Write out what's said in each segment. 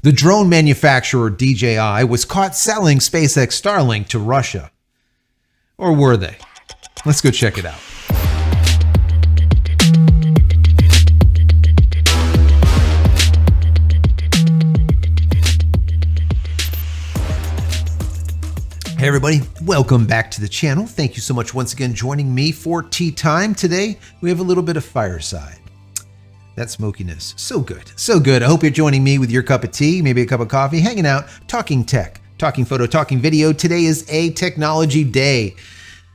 The drone manufacturer DJI was caught selling SpaceX Starlink to Russia. Or were they? Let's go check it out. Hey everybody, welcome back to the channel. Thank you so much once again joining me for tea time. Today, we have a little bit of fireside. That smokiness, so good, so good. I hope you're joining me with your cup of tea, maybe a cup of coffee, hanging out, talking tech, talking photo, talking video. Today is a technology day.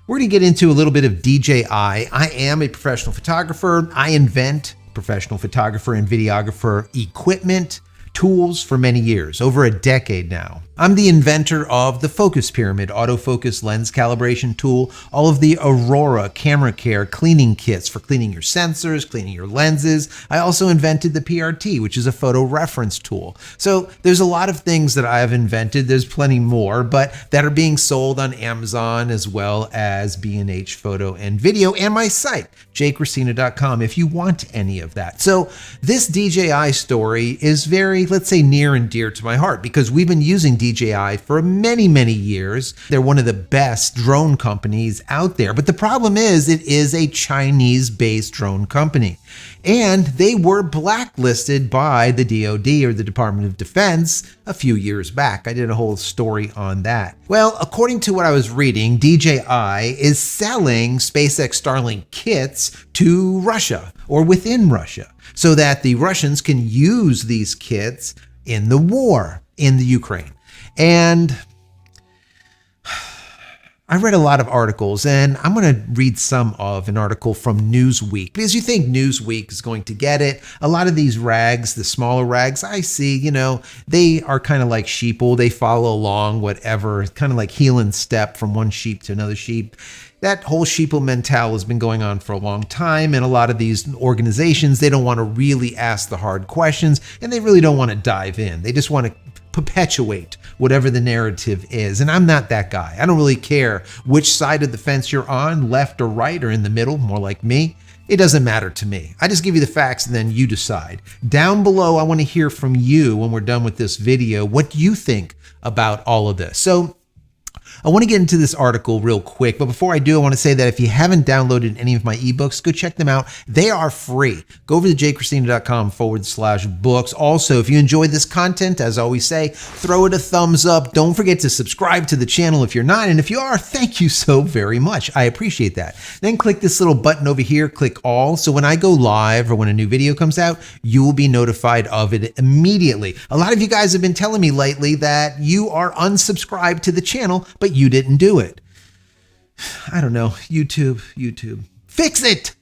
We're gonna get into a little bit of DJI. I am a professional photographer. I invent professional photographer and videographer equipment, tools for many years, over a decade now. I'm the inventor of the Focus Pyramid autofocus lens calibration tool, all of the Aurora camera care cleaning kits for cleaning your sensors, cleaning your lenses. I also invented the PRT, which is a photo reference tool. So there's a lot of things that I have invented. There's plenty more, but that are being sold on Amazon as well as B&H Photo and Video and my site, JCristina.com, if you want any of that. So this DJI story is very, let's say, near and dear to my heart because we've been using DJI for many, many years. They're one of the best drone companies out there. But the problem is it is a Chinese-based drone company. And they were blacklisted by the DoD or the Department of Defense a few years back. I did a whole story on that. Well, according to what I was reading, DJI is selling SpaceX Starlink kits to Russia or within Russia so that the Russians can use these kits in the war in the Ukraine. And I read a lot of articles, and I'm going to read some of an article from Newsweek because you think Newsweek is going to get it. A lot of these rags, the smaller rags, I see, they are kind of like sheeple. They follow along whatever, kind of like heel and step from one sheep to another sheep. That whole sheeple mentality has been going on for a long time, and a lot of these organizations, they don't want to really ask the hard questions, and they really don't want to dive in. They just want to perpetuate whatever the narrative is. And I'm not that guy. I don't really care which side of the fence you're on, left or right or in the middle, more like me. It doesn't matter to me. I just give you the facts and then you decide. Down below, I want to hear from you when we're done with this video. What do you think about all of this? So I want to get into this article real quick, but before I do, I want to say that if you haven't downloaded any of my ebooks, go check them out. They are free. Go over to jcristina.com/books. Also, if you enjoy this content, as I always say, throw it a thumbs up. Don't forget to subscribe to the channel if you're not, and if you are, thank you so very much. I appreciate that. Then click this little button over here, click all, so when I go live or when a new video comes out, you will be notified of it immediately. A lot of you guys have been telling me lately that you are unsubscribed to the channel, but you didn't do it. I don't know. YouTube. Fix it!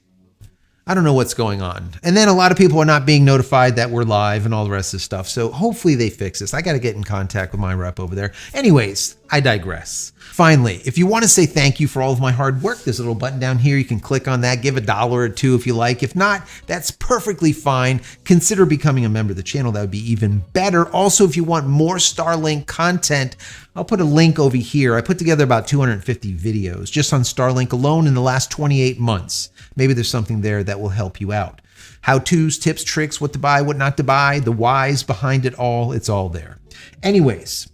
I don't know what's going on. And then a lot of people are not being notified that we're live and all the rest of the stuff. So hopefully they fix this. I got to get in contact with my rep over there. Anyways, I digress. Finally, if you want to say thank you for all of my hard work, there's a little button down here. You can click on that, give $1 or $2 if you like. If not, that's perfectly fine. Consider becoming a member of the channel. That would be even better. Also, if you want more Starlink content, I'll put a link over here. I put together about 250 videos just on Starlink alone in the last 28 months. Maybe there's something there that will help you out. How-tos, tips, tricks, what to buy, what not to buy, the whys behind it all, it's all there. Anyways,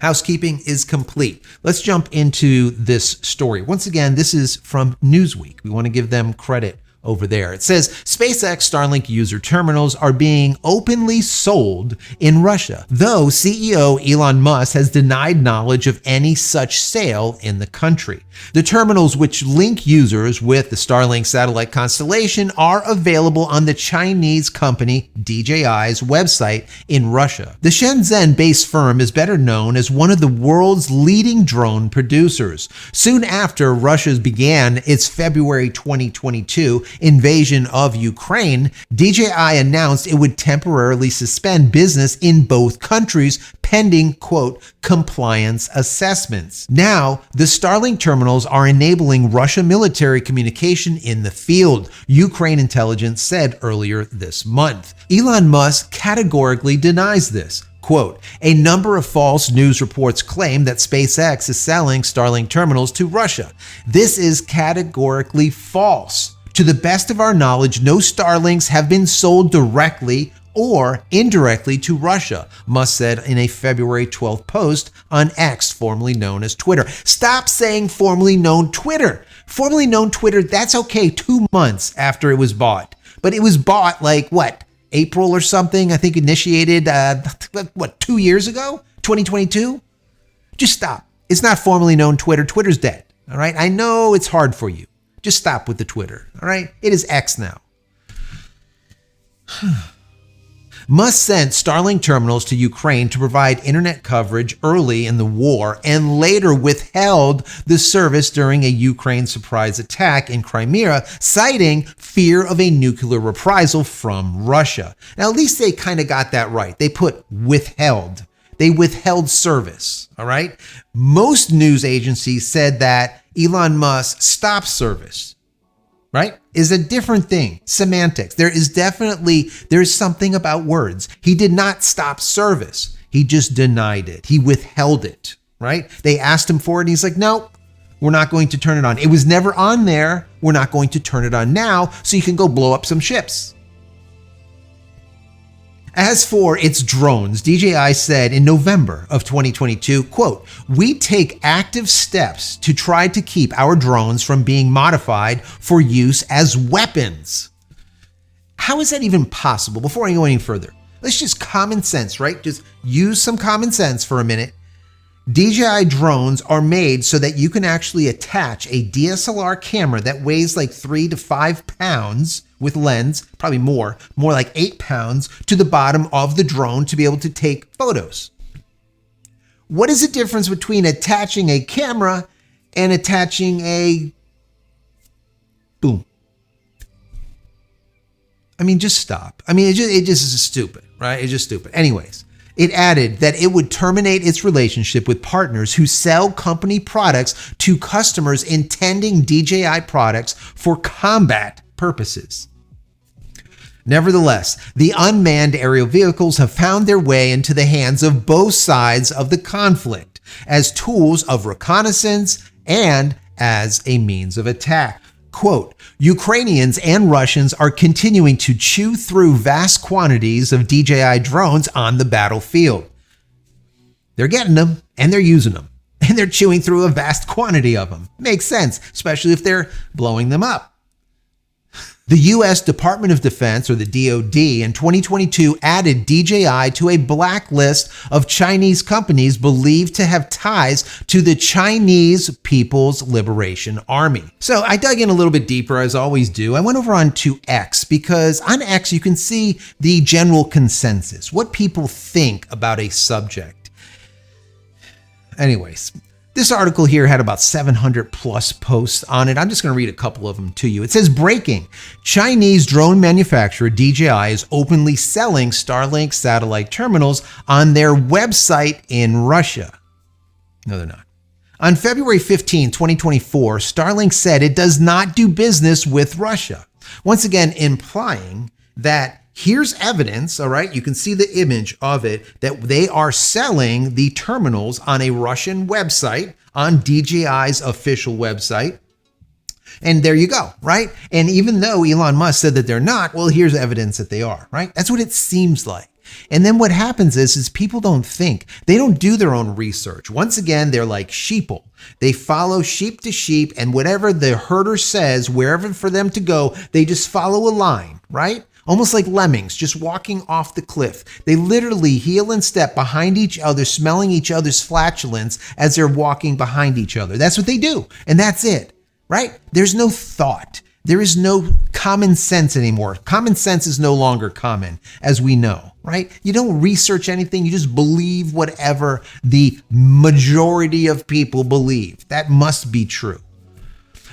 housekeeping is complete. Let's jump into this story. Once again, this is from Newsweek. We want to give them credit over there. It says SpaceX Starlink user terminals are being openly sold in Russia, though CEO Elon Musk has denied knowledge of any such sale in the country. The terminals, which link users with the Starlink satellite constellation, are available on the Chinese company DJI's website in Russia. The Shenzhen-based firm is better known as one of the world's leading drone producers. Soon after Russia began its February 2022 invasion of Ukraine, DJI announced it would temporarily suspend business in both countries pending, quote, compliance assessments. Now, the Starlink terminals are enabling Russia military communication in the field, Ukraine intelligence said earlier this month. Elon Musk categorically denies this. Quote, a number of false news reports claim that SpaceX is selling Starlink terminals to Russia. This is categorically false. To the best of our knowledge, no Starlinks have been sold directly or indirectly to Russia, Musk said in a February 12th post on X, formerly known as Twitter. Stop saying formerly known Twitter. Formerly known Twitter, that's okay 2 months after it was bought. But it was bought like, what, April or something? I think initiated, 2 years ago? 2022? Just stop. It's not formerly known Twitter. Twitter's dead, all right? I know it's hard for you. Just stop with the Twitter, all right? It is X now. Musk sent Starlink terminals to Ukraine to provide internet coverage early in the war and later withheld the service during a Ukraine surprise attack in Crimea, citing fear of a nuclear reprisal from Russia. Now, at least they kind of got that right. They put withheld. They withheld service, all right? Most news agencies said that Elon Musk stopped service, right? Is a different thing. Semantics. There's something about words. He did not stop service. He just denied it. He withheld it, right? They asked him for it and he's like, no, we're not going to turn it on. It was never on there. We're not going to turn it on now so you can go blow up some ships. As for its drones, DJI said in November of 2022, quote, "We take active steps to try to keep our drones from being modified for use as weapons." How is that even possible? Before I go any further, let's just common sense, right? Just use some common sense for a minute. DJI drones are made so that you can actually attach a DSLR camera that weighs like 3 to 5 pounds with lens, probably more like 8 pounds, to the bottom of the drone to be able to take photos. What is the difference between attaching a camera and attaching a boom? I mean, just stop. I mean, it just is stupid, right? It's just stupid. Anyways. It added that it would terminate its relationship with partners who sell company products to customers intending DJI products for combat purposes. Nevertheless, the unmanned aerial vehicles have found their way into the hands of both sides of the conflict as tools of reconnaissance and as a means of attack. Quote, "Ukrainians and Russians are continuing to chew through vast quantities of DJI drones on the battlefield." They're getting them and they're using them and they're chewing through a vast quantity of them. Makes sense, especially if they're blowing them up. The U.S. Department of Defense, or the DoD, in 2022 added DJI to a blacklist of Chinese companies believed to have ties to the Chinese People's Liberation Army. So I dug in a little bit deeper, as I always do. I went over onto X because on X you can see the general consensus, what people think about a subject. Anyways, this article here had about 700 plus posts on it. I'm just going to read a couple of them to you. It says, breaking: Chinese drone manufacturer DJI is openly selling Starlink satellite terminals on their website in Russia. No, they're not. On February 15, 2024, Starlink said it does not do business with Russia. Once again, implying that here's evidence, all right, you can see the image of it, that they are selling the terminals on a Russian website, on DJI's official website. And there you go, right? And even though Elon Musk said that they're not, well, here's evidence that they are, right? That's what it seems like. And then what happens is people don't think. They don't do their own research. Once again, they're like sheeple. They follow sheep to sheep, and whatever the herder says, wherever for them to go, they just follow a line, right? Almost like lemmings, just walking off the cliff. They literally heel and step behind each other, smelling each other's flatulence as they're walking behind each other. That's what they do. And that's it, right? There's no thought. There is no common sense anymore. Common sense is no longer common, as we know, right? You don't research anything. You just believe whatever the majority of people believe. That must be true.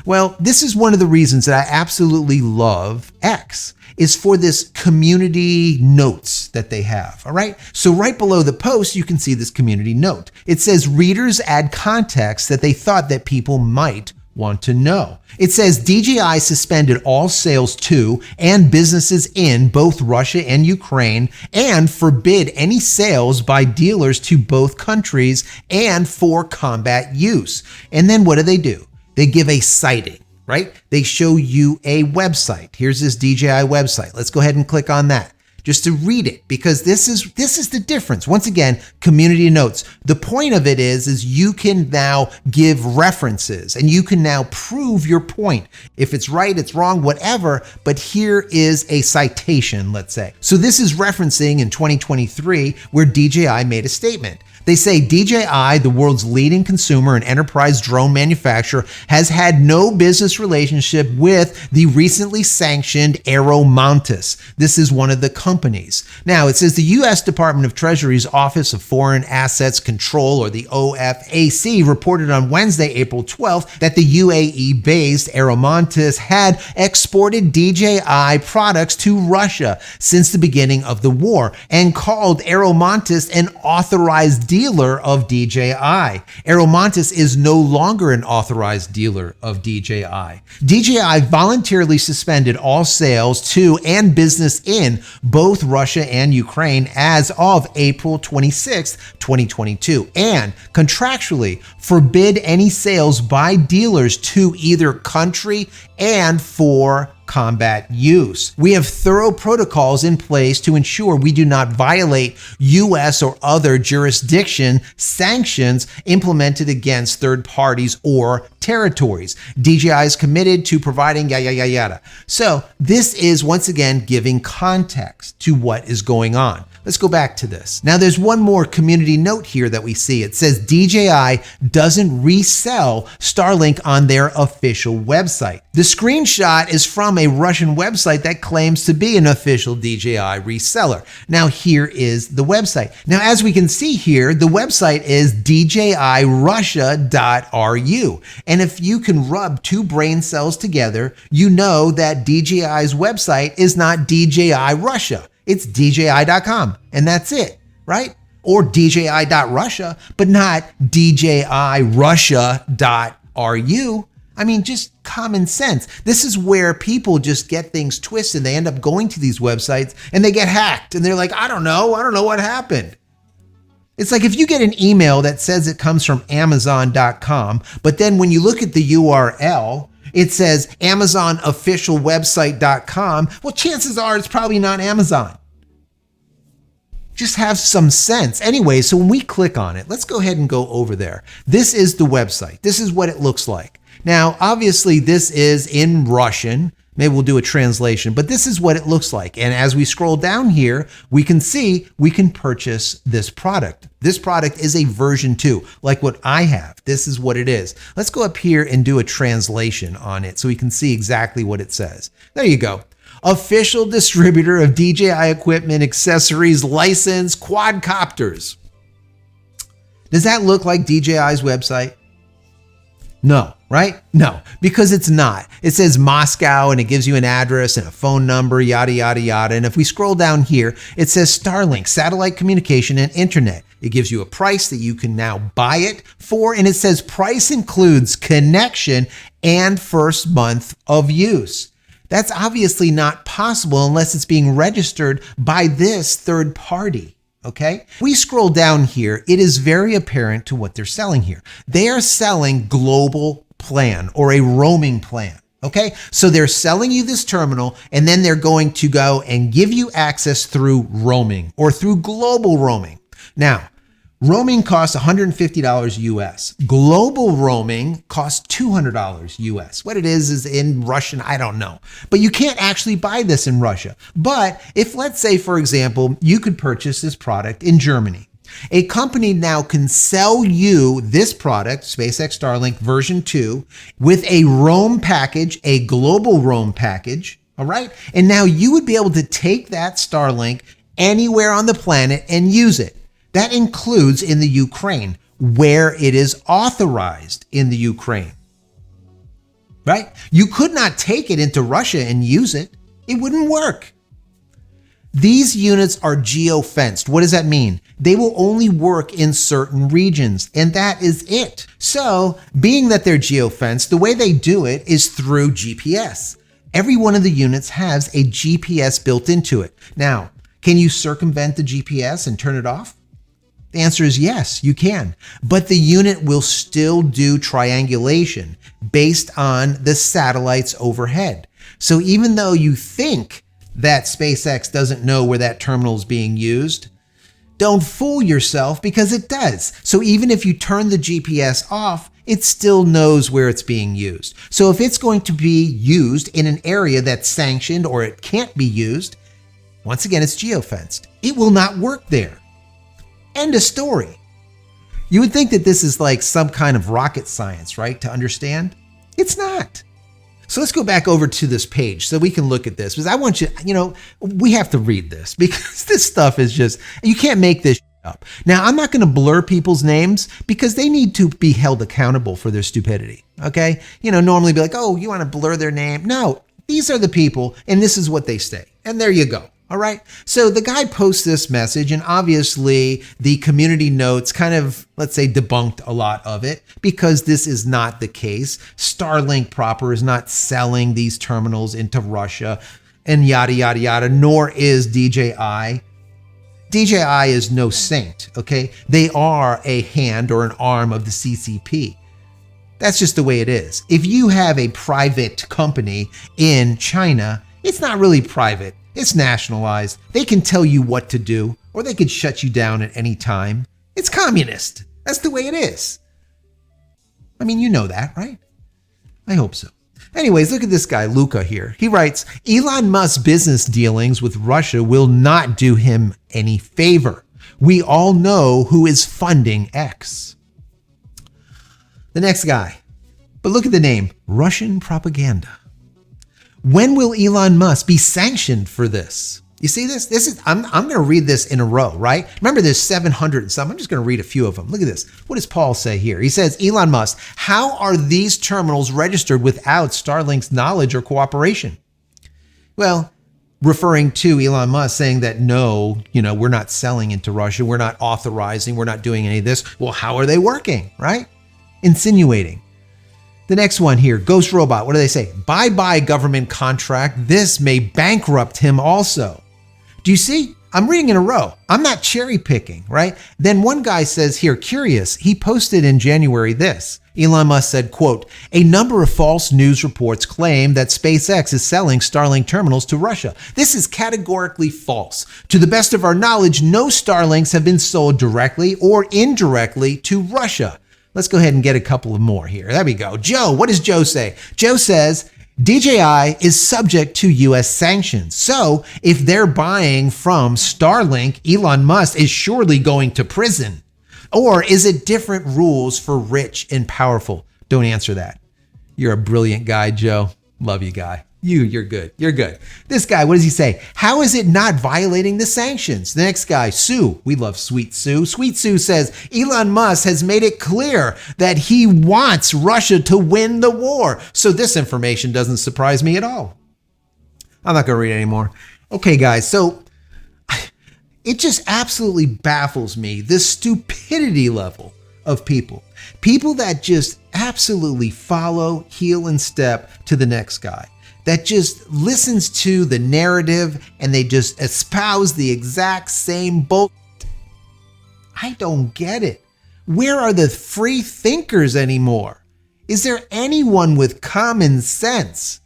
Well, this is one of the reasons that I absolutely love X, is for this community notes that they have, all right? So right below the post, you can see this community note. It says readers add context that they thought that people might want to know. It says DJI suspended all sales to and businesses in both Russia and Ukraine and forbid any sales by dealers to both countries and for combat use. And then what do? They give a citing, right? They show you a website. Here's this DJI website. Let's go ahead and click on that. just to read it, because this is the difference. Once again, community notes. The point of it is you can now give references and you can now prove your point. If it's right, it's wrong, whatever, but here is a citation, let's say. So this is referencing in 2023 where DJI made a statement. They say DJI, the world's leading consumer and enterprise drone manufacturer, has had no business relationship with the recently sanctioned Aeromontis. This is one of the companies. Now, it says the U.S. Department of Treasury's Office of Foreign Assets Control, or the OFAC, reported on Wednesday, April 12th, that the UAE-based Aeromontis had exported DJI products to Russia since the beginning of the war and called Aeromontis an authorized dealer of DJI. Aeromontis is no longer an authorized dealer of DJI. DJI voluntarily suspended all sales to and business in both Russia and Ukraine as of April 26, 2022, and contractually forbid any sales by dealers to either country and for combat use. We have thorough protocols in place to ensure we do not violate U.S. or other jurisdiction sanctions implemented against third parties or territories. DJI is committed to providing yada, yada, yada. So this is, once again, giving context to what is going on. Let's go back to this. Now, there's one more community note here that we see. It says DJI doesn't resell Starlink on their official website. The screenshot is from a Russian website that claims to be an official DJI reseller. Now, here is the website. Now, as we can see here, the website is djirussia.ru. And if you can rub two brain cells together, you know that DJI's website is not DJI Russia. It's DJI.com, and that's it, right? Or DJI.Russia, but not DJIRussia.ru. I mean, just common sense. This is where people just get things twisted. They end up going to these websites and they get hacked, and they're like, I don't know what happened. It's like if you get an email that says it comes from Amazon.com, but then when you look at the URL, it says AmazonOfficialWebsite.com. Well, chances are it's probably not Amazon. Just have some sense. Anyway, so when we click on it, let's go ahead and go over there. This is the website. This is what it looks like. Now, obviously, this is in Russian. Maybe we'll do a translation, but this is what it looks like. And as we scroll down here, we can see we can purchase this product. This product is a version 2, like what I have. This is what it is. Let's go up here and do a translation on it so we can see exactly what it says. There you go. Official distributor of DJI equipment, accessories, license, quadcopters. Does that look like DJI's website? No, right? No, because it's not. It says Moscow and it gives you an address and a phone number, yada, yada, yada. And if we scroll down here, it says Starlink, satellite communication and internet. It gives you a price that you can now buy it for. And it says price includes connection and first month of use. That's obviously not possible unless it's being registered by this third party. Okay, we scroll down here, it is very apparent to what they're selling here. They are selling global plan or a roaming plan. Okay, so they're selling you this terminal and then they're going to go and give you access through roaming or through global roaming. Now, roaming costs $150 US. Global roaming costs $200 US. What it is in Russian, I don't know. But you can't actually buy this in Russia. But if, let's say, for example, you could purchase this product in Germany. A company now can sell you this product, SpaceX Starlink version 2, with a roam package, a global roam package, all right? And now you would be able to take that Starlink anywhere on the planet and use it. That includes in the Ukraine, where it is authorized in the Ukraine, right? You could not take it into Russia and use it. It wouldn't work. These units are geo-fenced. What does that mean? They will only work in certain regions, and that is it. So, being that they're geo-fenced, the way they do it is through GPS. Every one of the units has a GPS built into it. Now, can you circumvent the GPS and turn it off? The answer is yes, you can. But the unit will still do triangulation based on the satellites overhead. So even though you think that SpaceX doesn't know where that terminal is being used. Don't fool yourself, because it does. So even if you turn the GPS off, it still knows where it's being used. So if it's going to be used in an area that's sanctioned or it can't be used, once again, it's geofenced. It will not work there. End of story. You would think that this is like some kind of rocket science, right, to understand? It's not. So let's go back over to this page so we can look at this, because I want you, we have to read this, because this stuff is just, you can't make this up. Now, I'm not going to blur people's names because they need to be held accountable for their stupidity, okay? Normally be like, oh, you want to blur their name? No, these are the people, and this is what they say. And there you go. All right. So the guy posts this message, and obviously the community notes kind of, let's say, debunked a lot of it, because this is not the case. Starlink proper is not selling these terminals into Russia and yada, yada, yada, nor is DJI. DJI is no saint, okay? They are a hand or an arm of the CCP. That's just the way it is. If you have a private company in China, it's not really private. It's nationalized. They can tell you what to do, or they could shut you down at any time. It's communist. That's the way it is. I mean, you know that, right? I hope so. Anyways, look at this guy, Luca here. He writes, Elon Musk's business dealings with Russia will not do him any favor. We all know who is funding X. The next guy. But look at the name, Russian propaganda. When will Elon Musk be sanctioned for this? You see this? I'm going to read this in a row, right? Remember, there's 700 and some. I'm just going to read a few of them. Look at this. What does Paul say here? He says, Elon Musk, how are these terminals registered without Starlink's knowledge or cooperation? Well, referring to Elon Musk saying that no, we're not selling into Russia. We're not authorizing. We're not doing any of this. Well, how are they working, right? Insinuating. The next one here, Ghost Robot. What do they say? Bye-bye government contract. This may bankrupt him also. Do you see? I'm reading in a row. I'm not cherry picking, right? Then one guy says here, curious, he posted in January this. Elon Musk said, quote, a number of false news reports claim that SpaceX is selling Starlink terminals to Russia. This is categorically false. To the best of our knowledge, no Starlinks have been sold directly or indirectly to Russia. Let's go ahead and get a couple of more here. There we go. Joe, what does Joe say? Joe says, DJI is subject to U.S. sanctions. So if they're buying from Starlink, Elon Musk is surely going to prison. Or is it different rules for rich and powerful? Don't answer that. You're a brilliant guy, Joe. Love you, guy. You're good. You're good. This guy, what does he say? How is it not violating the sanctions? The next guy, Sue. We love Sweet Sue. Sweet Sue says, Elon Musk has made it clear that he wants Russia to win the war. So this information doesn't surprise me at all. I'm not going to read anymore. Okay, guys. So it just absolutely baffles me, this stupidity level of people. People that just absolutely follow, heel and step to the next guy. That just listens to the narrative and they just espouse the exact same bullshit. I don't get it. Where are the free thinkers anymore? Is there anyone with common sense?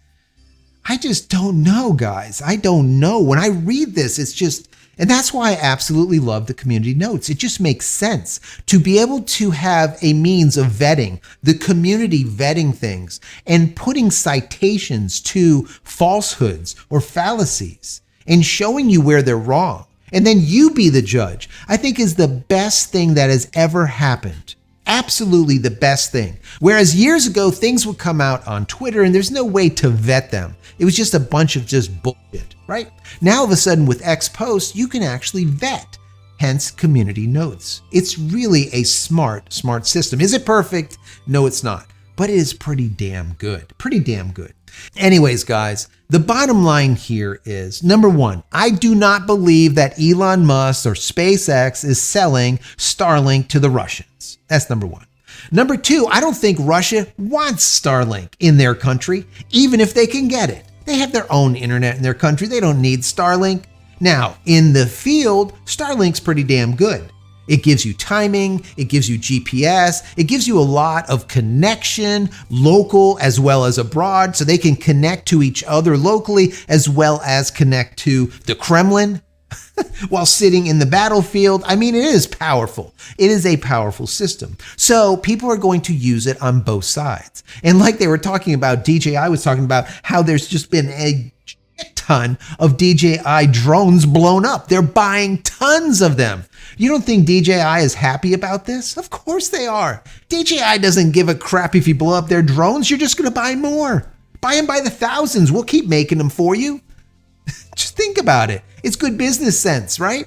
I just don't know, guys. I don't know. When I read this, it's just, and that's why I absolutely love the community notes. It just makes sense to be able to have a means of vetting, the community vetting things and putting citations to falsehoods or fallacies and showing you where they're wrong. And then you be the judge, I think is the best thing that has ever happened. Absolutely the best thing. Whereas years ago, things would come out on Twitter and there's no way to vet them. It was just a bunch of just bullshit, right? Now, all of a sudden with X posts, you can actually vet, hence community notes. It's really a smart system. Is it perfect? No, it's not, but it is pretty damn good. Pretty damn good. Anyways, guys, the bottom line here is, number one, I do not believe that Elon Musk or SpaceX is selling Starlink to the Russians. That's number one. Number two, I don't think Russia wants Starlink in their country, even if they can get it. They have their own internet in their country. They don't need Starlink. Now, in the field, Starlink's pretty damn good. It gives you timing, it gives you GPS, it gives you a lot of connection, local as well as abroad, so they can connect to each other locally as well as connect to the Kremlin while sitting in the battlefield. I mean, it is powerful. It is a powerful system. So people are going to use it on both sides. And like they were talking about, DJI was talking about how there's just been a ton of DJI drones blown up. They're buying tons of them. You don't think DJI is happy about this? Of course they are. DJI doesn't give a crap if you blow up their drones. You're just going to buy more. Buy them by the thousands. We'll keep making them for you. Just think about it. It's good business sense, right?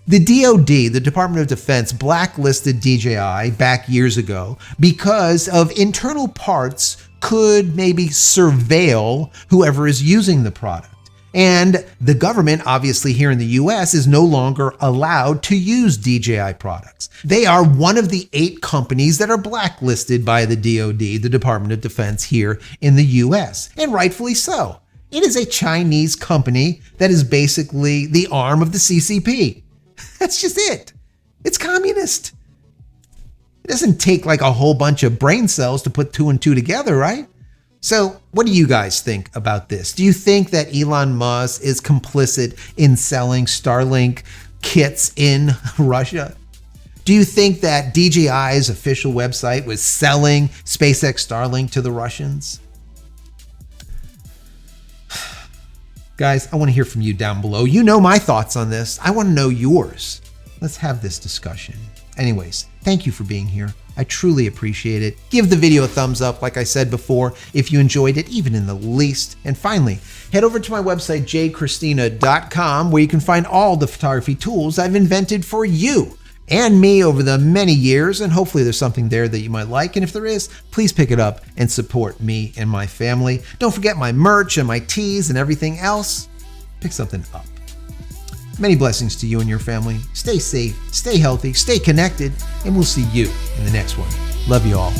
The DoD, the Department of Defense, blacklisted DJI back years ago because of internal parts could maybe surveil whoever is using the product. And the government, obviously here in the US, is no longer allowed to use DJI products. They are one of the 8 companies that are blacklisted by the DoD, the Department of Defense here in the US, and rightfully so. It is a Chinese company that is basically the arm of the CCP. That's just it. It's communist. It doesn't take like a whole bunch of brain cells to put 2 and 2 together, right? So what do you guys think about this? Do you think that Elon Musk is complicit in selling Starlink kits in Russia? Do you think that DJI's official website was selling SpaceX Starlink to the Russians? Guys, I want to hear from you down below. You know my thoughts on this. I want to know yours. Let's have this discussion. Anyways, thank you for being here. I truly appreciate it. Give the video a thumbs up, like I said before, if you enjoyed it, even in the least. And finally, head over to my website, JCristina.com, where you can find all the photography tools I've invented for you and me over the many years. And hopefully there's something there that you might like. And if there is, please pick it up and support me and my family. Don't forget my merch and my teas and everything else. Pick something up. Many blessings to you and your family. Stay safe, stay healthy, stay connected, and we'll see you in the next one. Love you all.